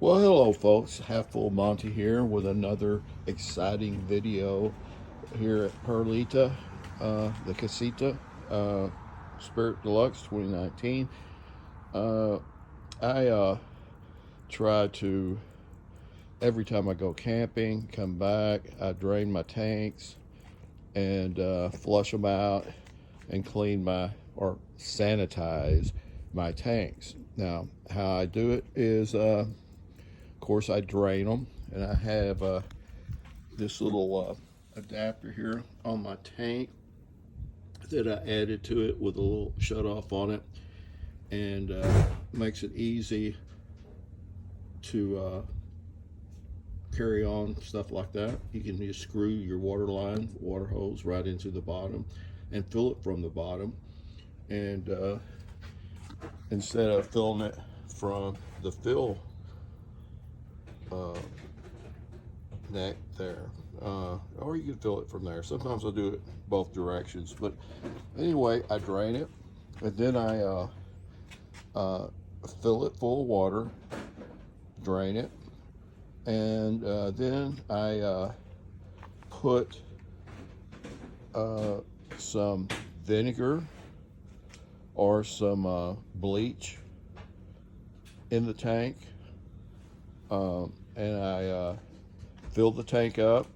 Well, hello, folks. Half Full Monty here with another exciting video here at Perlita, the Casita Spirit Deluxe 2019. Uh, I try to, every time I go camping, come back, I drain my tanks and flush them out and clean or sanitize my tanks. Now, how I do it is, of course, I drain them, and I have this little adapter here on my tank that I added to it with a little shut off on it, and makes it easy to carry on stuff like that. You can just screw your water line, water hose right into the bottom and fill it from the bottom, and instead of filling it from the fill uh, neck there, or you can fill it from there. Sometimes I'll do it both directions, but anyway, I drain it, and then I fill it full of water, drain it, and then I put some vinegar or some bleach in the tank, and I fill the tank up.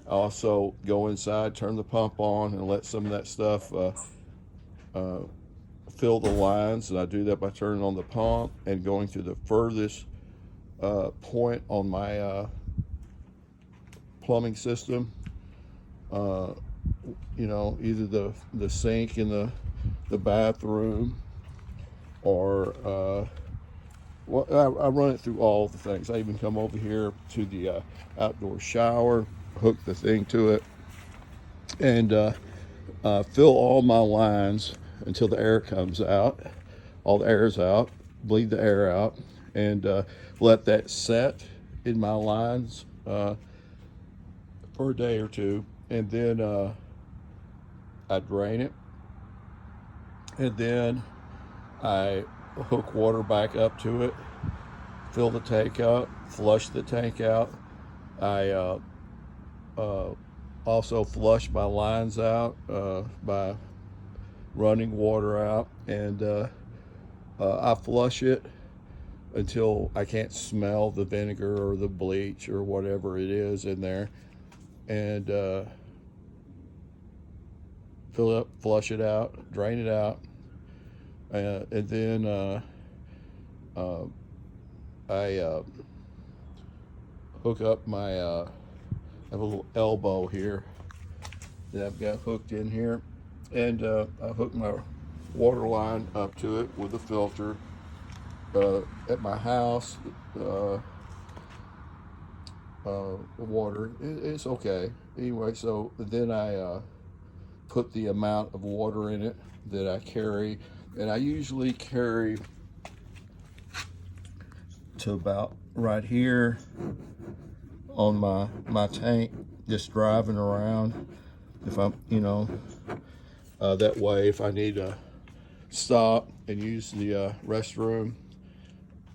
I also go inside, turn the pump on, and let some of that stuff fill the lines. And I do that by turning on the pump and going to the furthest point on my plumbing system. Either the sink in the bathroom, or I run it through all the things. I even come over here to the outdoor shower, hook the thing to it, and fill all my lines until the air comes out. All the air is out, bleed the air out, and let that set in my lines for a day or two. And then I drain it, and then I hook water back up to it, fill the tank up, flush the tank out. I also flush my lines out by running water out, and I flush it until I can't smell the vinegar or the bleach or whatever it is in there, and fill it up, flush it out, drain it out, and then I hook up my I have a little elbow here that I've got hooked in here, and I hook my water line up to it with a filter. At my house, the water it's okay anyway. So then I put the amount of water in it that I carry, and I usually carry to about right here on my tank, just driving around. If I'm, that way, if I need to stop and use the restroom,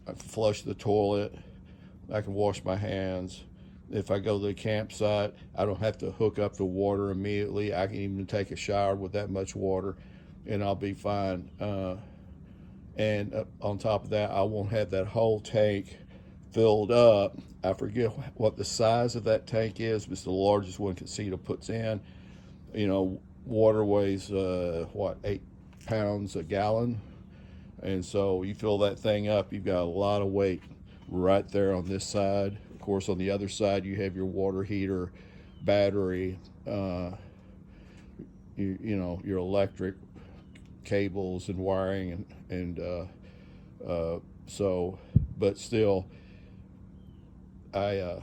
I can flush the toilet, I can wash my hands. If I go to the campsite, I don't have to hook up the water immediately. I can even take a shower with that much water, and I'll be fine. And on top of that, I won't have that whole tank filled up. I forget what the size of that tank is, but it's the largest one Casita puts in. Water weighs 8 pounds a gallon, and so you fill that thing up, you've got a lot of weight right there on this side. Of course, on the other side, you have your water heater, battery, your electric cables and wiring, and but still, I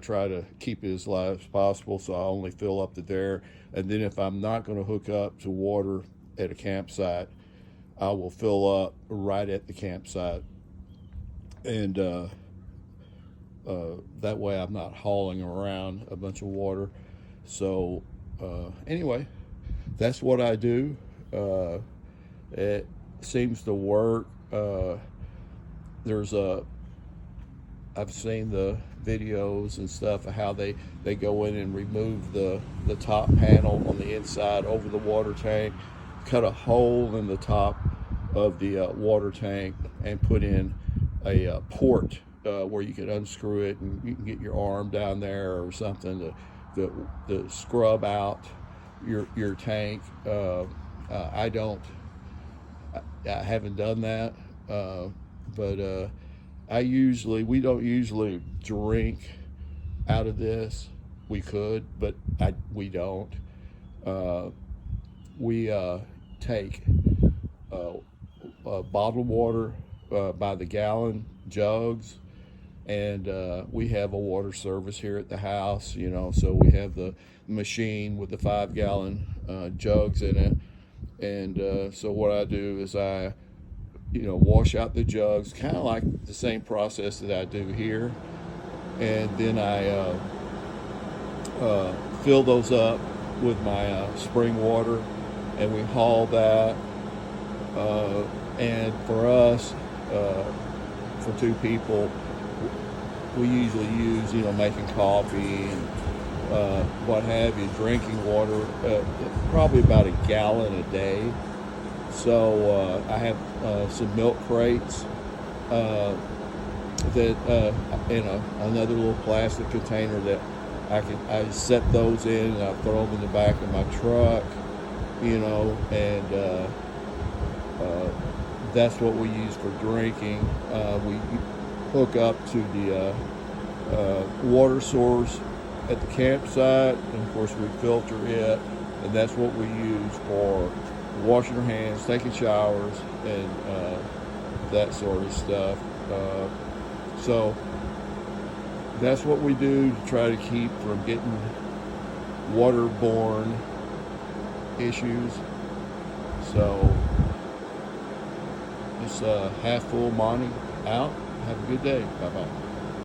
try to keep it as light as possible, so I only fill up to there. And then if I'm not going to hook up to water at a campsite, I will fill up right at the campsite, and that way I'm not hauling around a bunch of water. So anyway, that's what I do. It seems to work. There's I've seen the videos and stuff of how they go in and remove the top panel on the inside over the water tank, cut a hole in the top of the water tank, and put in a port where you can unscrew it and you can get your arm down there or something to scrub out your tank. I don't. I haven't done that, but we don't usually drink out of this. We could, but we don't. We take bottled water by the gallon jugs, and we have a water service here at the house, so we have the machine with the 5-gallon jugs in it. And so what I do is I wash out the jugs, kind of like the same process that I do here, and then I fill those up with my spring water, and we haul that. And for us, for 2 people, we usually use making coffee and what have you, drinking water, probably about a gallon a day. So I have some milk crates that in another little plastic container that I set those in, and I throw them in the back of my truck, and that's what we use for drinking. We hook up to the water source at the campsite, and of course we filter it, and that's what we use for washing our hands, taking showers, and that sort of stuff. So that's what we do to try to keep from getting waterborne issues. So it's half full Monty out. Have a good day. Bye-bye.